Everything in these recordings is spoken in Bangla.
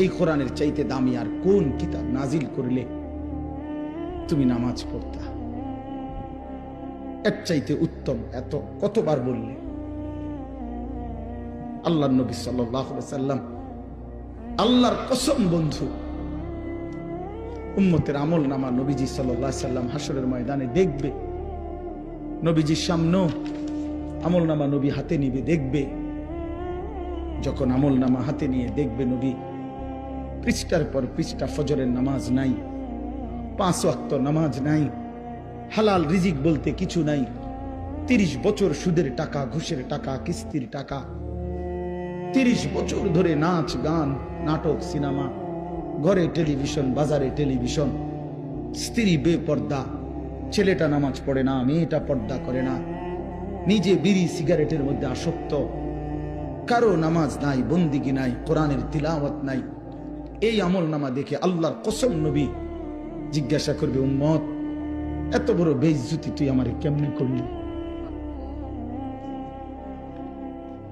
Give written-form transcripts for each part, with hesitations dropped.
এই কোরআনের চাইতে দামি আর কোন কিতাব নাজিল করলে তুমি নামাজ পড়তা? এর চাইতে উত্তম এত কতবার বললে? আল্লাহর নবী সাল্লাল্লাহু আলাইহি সাল্লাম, আল্লাহর কসম বন্ধু, উম্মতের আমল নামা নবীজি সাল্লাল্লাহু আলাইহি সাল্লাম হাসরের ময়দানে দেখবে। নবীজির সামনে আমল নামা নবী হাতে নিবে, দেখবে। যখন আমল নামা হাতে নিয়ে দেখবে নবী পৃষ্ঠার পর পৃষ্ঠা ফজরের নামাজ নাই, 5 ওয়াক্ত নামাজ নাই, হালাল রিজিক বলতে কিছু নাই, 30 বছর সুদের টাকা, ঘুষের টাকা, কিস্তির টাকা, 30 বছর ধরে নাচ গান, নাটক, সিনেমা, ঘরে টেলিভিশন, বাজারে টেলিভিশন, স্ত্রী বেপর্দা, ছেলেটা নামাজ পড়ে না, মেয়েটা পর্দা করে না, নিজে বিড়ি সিগারেটের মধ্যে আসক্ত, কারো নামাজ নাই, বন্দিগি নাই, কোরআনের তিলাওয়াত নাই। এই আমল নামা দেখে আল্লাহর কসম নবী জিজ্ঞাসা করবে, উম্মত এত বড় বেইজ্জতি তুই আমারে কেমনে করলি?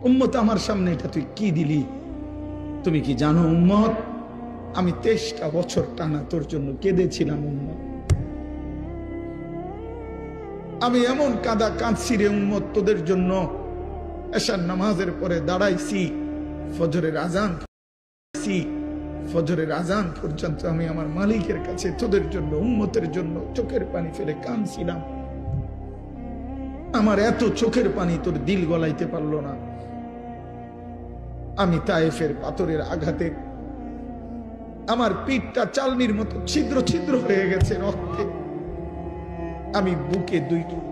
উম্মত আমার সামনে এটা তুই কি দিলি? তুমি কি জানো উম্মত, আমি 23টা বছর টানা তোর জন্য কেঁদেছিলাম উম্মত। আমি এমন কাঁদা কাঁদছি রে উম্মত তোদের জন্য, এশার নামাজের পরে দাঁড়াইছি, ফজরের আজান পর্যন্ত আমি আমার মালিকের কাছে তোদের জন্য, উম্মতের জন্য চোখের পানি ফেলে কাঁদছিলাম। আমার এত চোখের পানি তোর দিল গলাইতে পারলো না। আমি তায়েফের পাথরের আঘাতে আমার পিঠটা চালনির মতো ছিদ্র ছিদ্র হয়ে গেছে রক্তে। আমি বুকে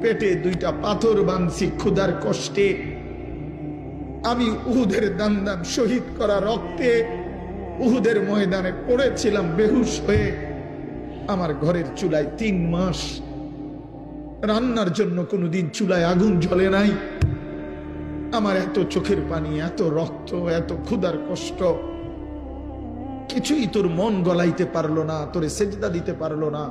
পেটে 2টা পাথর বাঁধছি ক্ষুধার কষ্টে। আমি উহুদের দান শহীদ করা রক্তে উহুদের ময়দানে পড়েছিলাম বেহুশ হয়ে। আমার ঘরের চুলায় 3 মাস রান্নার জন্য কোনোদিন চুলায় আগুন জ্বলে নাই। আমার এত চোখের পানি, এত রক্ত, এত ক্ষুধার কষ্ট, কিছুই তোর মন গলাইতে পারলো না, তোরে সেজদা দিতে পারলো না।